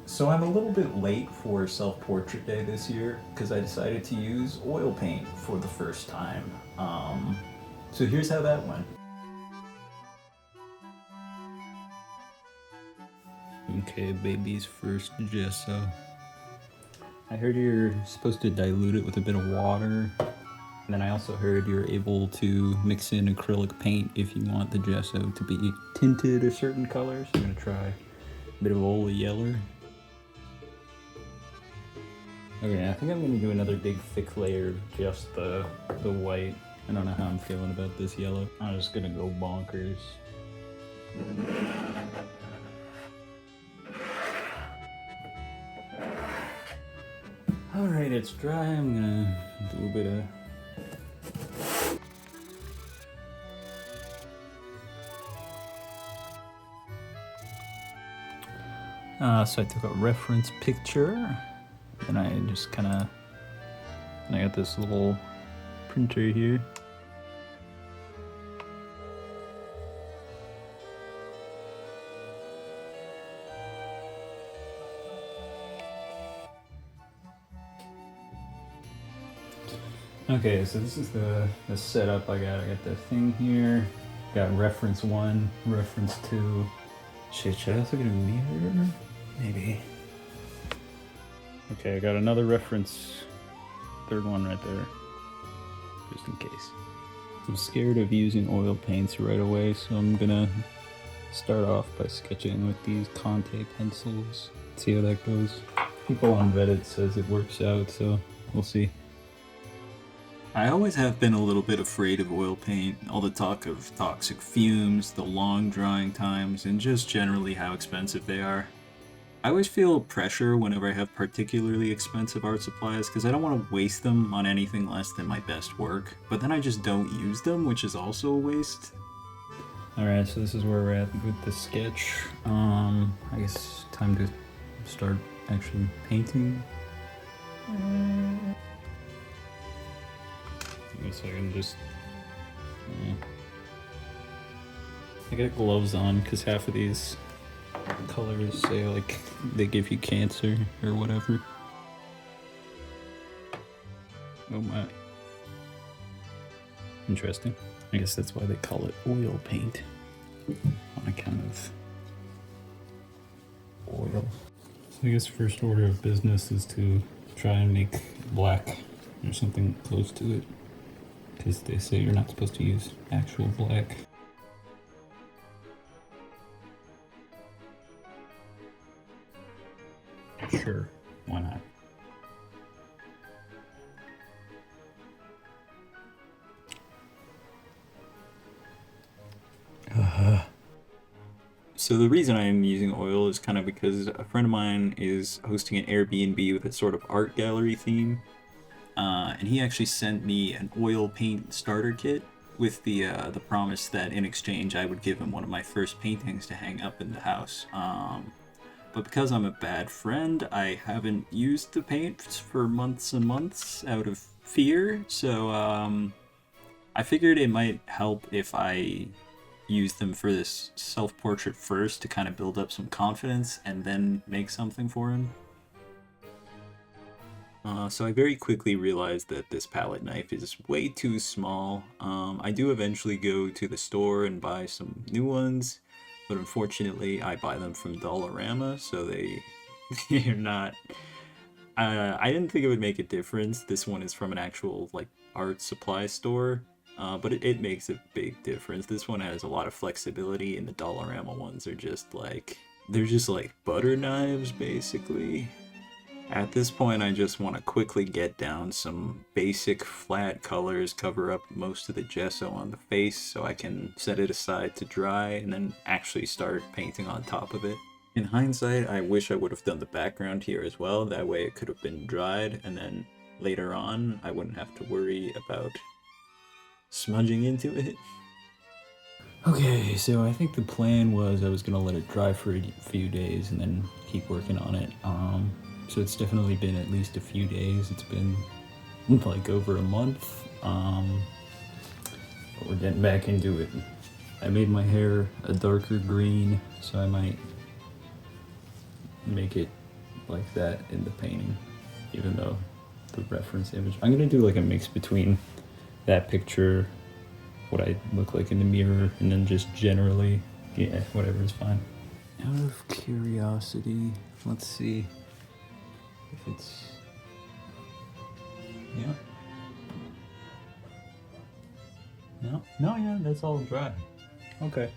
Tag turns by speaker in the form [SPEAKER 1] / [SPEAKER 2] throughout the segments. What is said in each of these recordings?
[SPEAKER 1] So I'm a little bit late for self-portrait day this year because I decided to use oil paint for the first time. So here's how that went. Okay, baby's first gesso. I heard you're supposed to dilute it with a bit of water. And then I also heard you're able to mix in acrylic paint if you want the gesso to be tinted a certain color. So I'm gonna try a bit of Ola Yeller. Okay, I think I'm gonna do another big thick layer of just the white. I don't know how I'm feeling about this yellow. I'm just gonna go bonkers. Alright, it's dry. I'm gonna do a bit of so I took a reference picture, and I just kind of, I got this little printer here. Okay, so this is the setup I got. I got the thing here, got reference 1, reference 2. Shit, should I also get a mirror? Maybe. Okay, I got another reference, third one right there, just in case. I'm scared of using oil paints right away, so I'm gonna start off by sketching with these Conte pencils. See how that goes. People on Reddit says it works out, so we'll see. I always have been a little bit afraid of oil paint, all the talk of toxic fumes, the long drying times, and just generally how expensive they are. I always feel pressure whenever I have particularly expensive art supplies because I don't want to waste them on anything less than my best work, but then I just don't use them, which is also a waste. Alright, so this is where we're at with the sketch. I guess time to start actually painting. I guess I can just... I got gloves on because half of these colors say like they give you cancer or whatever. Oh my. Interesting. I guess that's why they call it oil paint. On account of oil. So I guess first order of business is to try and make black or something close to it. Because they say you're not supposed to use actual black. Sure, why not? So the reason I'm using oil is kind of because a friend of mine is hosting an Airbnb with a sort of art gallery theme. And he actually sent me an oil paint starter kit with the promise that in exchange I would give him one of my first paintings to hang up in the house. But because I'm a bad friend, I haven't used the paints for months and months out of fear, so I figured it might help if I use them for this self-portrait first to kind of build up some confidence and then make something for him. So I very quickly realized that this palette knife is way too small. I do eventually go to the store and buy some new ones, but unfortunately I buy them from Dollarama, so they're not... I didn't think it would make a difference. This one is from an actual like art supply store, but it makes a big difference. This one has a lot of flexibility, and the Dollarama ones are just like... they're just like butter knives, basically. At this point, I just want to quickly get down some basic flat colors, cover up most of the gesso on the face so I can set it aside to dry and then actually start painting on top of it. In hindsight, I wish I would have done the background here as well, that way it could have been dried, and then later on I wouldn't have to worry about smudging into it. Okay, so I think the plan was I was going to let it dry for a few days and then keep working on it. So it's definitely been at least a few days. It's been like over a month. But we're getting back into it. I made my hair a darker green, so I might make it like that in the painting, even though the reference image. I'm gonna do like a mix between that picture, what I look like in the mirror, and then just generally, yeah, whatever is fine. Out of curiosity, let's see if it's, yeah. No, yeah, that's all dry. Okay.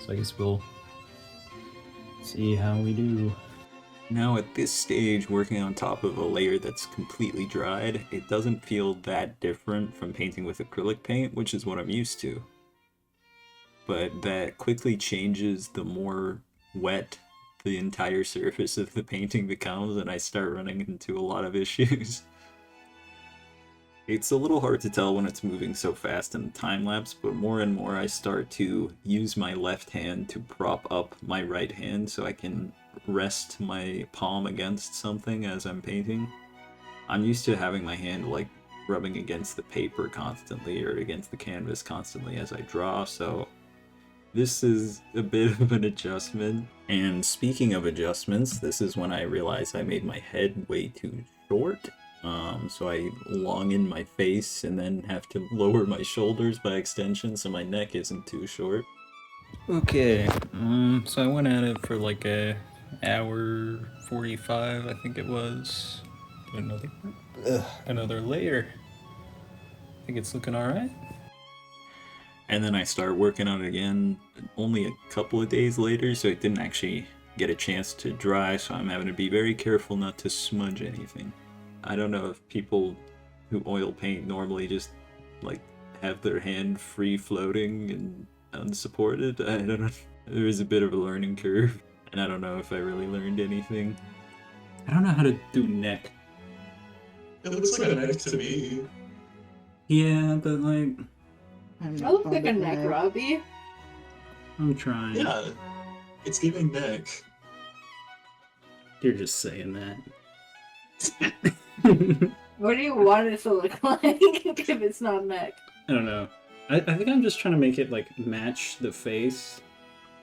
[SPEAKER 1] So I guess we'll see how we do. Now at this stage, working on top of a layer that's completely dried, it doesn't feel that different from painting with acrylic paint, which is what I'm used to. But that quickly changes the more wet the entire surface of the painting becomes, and I start running into a lot of issues. It's a little hard to tell when it's moving so fast in the time-lapse, but more and more I start to use my left hand to prop up my right hand so I can rest my palm against something as I'm painting. I'm used to having my hand like rubbing against the paper constantly or against the canvas constantly as I draw, so this is a bit of an adjustment. And speaking of adjustments, this is when I realized I made my head way too short. So I long in my face and then have to lower my shoulders by extension so my neck isn't too short. Okay, so I went at it for like a hour 45, I think it was. Do another layer. I think it's looking alright. And then I start working on it again only a couple of days later, so it didn't actually get a chance to dry, so I'm having to be very careful not to smudge anything. I don't know if people who oil paint normally just like have their hand free floating and unsupported. I don't know. There is a bit of a learning curve, and I don't know if I really learned anything. I don't know how to do neck.
[SPEAKER 2] It looks like a neck to me.
[SPEAKER 1] Yeah, but like...
[SPEAKER 3] That looks like a neck, Robbie.
[SPEAKER 1] I'm trying.
[SPEAKER 2] Yeah, it's giving neck.
[SPEAKER 1] You're just saying that.
[SPEAKER 3] What do you want it to look like if it's not neck?
[SPEAKER 1] I don't know. I think I'm just trying to make it like match the face.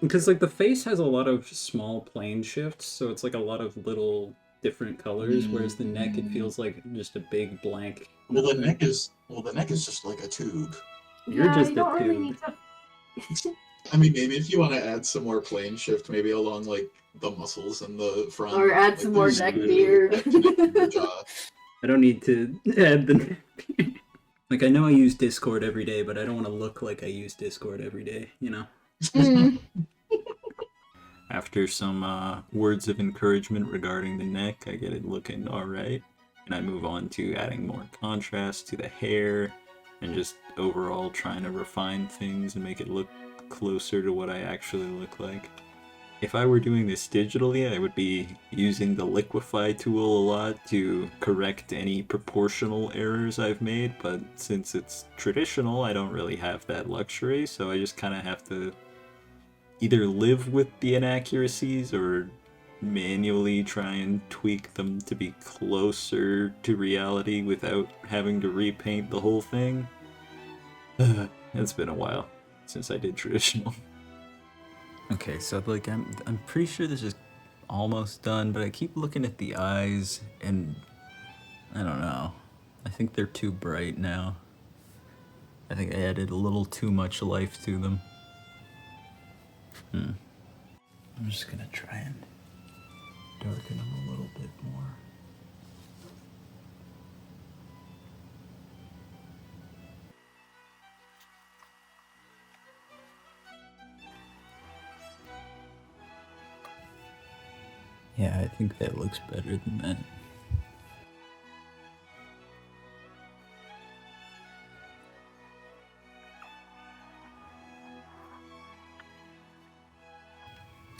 [SPEAKER 1] Because like the face has a lot of small plane shifts, so it's like a lot of little different colors, whereas the neck, it feels like just a big blank.
[SPEAKER 2] Well, the neck is just like a tube.
[SPEAKER 1] You're just
[SPEAKER 3] you
[SPEAKER 1] a
[SPEAKER 3] don't really
[SPEAKER 1] tube.
[SPEAKER 3] need to...
[SPEAKER 2] I mean, maybe if you want to add some more plane shift, maybe along like the muscles in the front,
[SPEAKER 3] Or add
[SPEAKER 2] like,
[SPEAKER 3] some more
[SPEAKER 2] the
[SPEAKER 3] neck
[SPEAKER 2] screw
[SPEAKER 3] beard.
[SPEAKER 2] that connect your jaw.
[SPEAKER 1] I don't need to add the neck beard. Like, I know I use Discord every day, but I don't want to look like I use Discord every day, you know? After some words of encouragement regarding the neck, I get it looking alright. And I move on to adding more contrast to the hair, and just overall trying to refine things and make it look closer to what I actually look like. If I were doing this digitally, I would be using the liquefy tool a lot to correct any proportional errors I've made, but since it's traditional, I don't really have that luxury, so I just kind of have to either live with the inaccuracies or manually try and tweak them to be closer to reality without having to repaint the whole thing. It's been a while since I did traditional. Okay, so like I'm pretty sure this is almost done, but I keep looking at the eyes and I don't know. I think they're too bright now. I think I added a little too much life to them. I'm just gonna try and darken them a little bit more. Yeah, I think that looks better than that.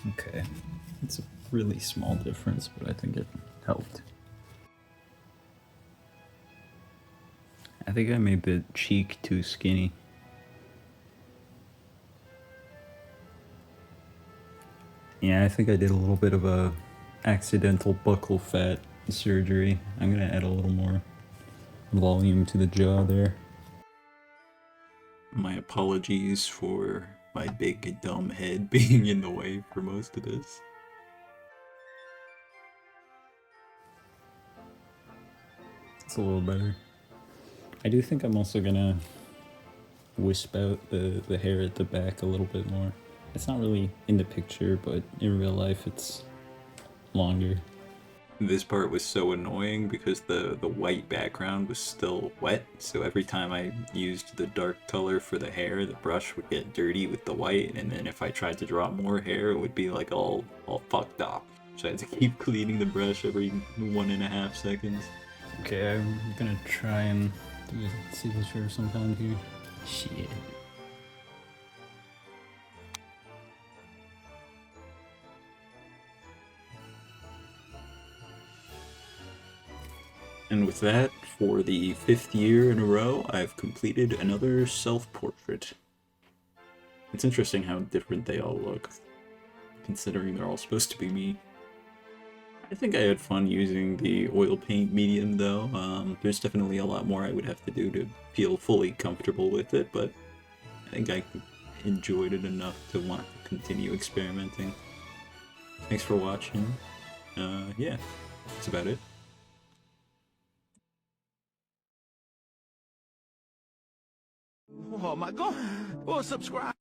[SPEAKER 1] Okay, it's a really small difference, but I think it helped. I think I made the cheek too skinny. Yeah, I think I did a little bit of a accidental buccal fat surgery. I'm gonna add a little more volume to the jaw there. My apologies for my big dumb head being in the way for most of this. a little better. I do think I'm also gonna wisp out the hair at the back a little bit more. It's not really in the picture, but in real life it's longer. This part was so annoying because the white background was still wet, so every time I used the dark color for the hair, the brush would get dirty with the white, and then if I tried to draw more hair, it would be like all fucked up. So I had to keep cleaning the brush every 1.5 seconds. Okay, I'm gonna try and do a signature sometime here. Shit. And with that, for the 5th year in a row, I've completed another self-portrait. It's interesting how different they all look, considering they're all supposed to be me. I think I had fun using the oil paint medium though. There's definitely a lot more I would have to do to feel fully comfortable with it, but I think I enjoyed it enough to want to continue experimenting. Thanks for watching. Yeah, that's about it.
[SPEAKER 4] Oh my god! Oh, subscribe!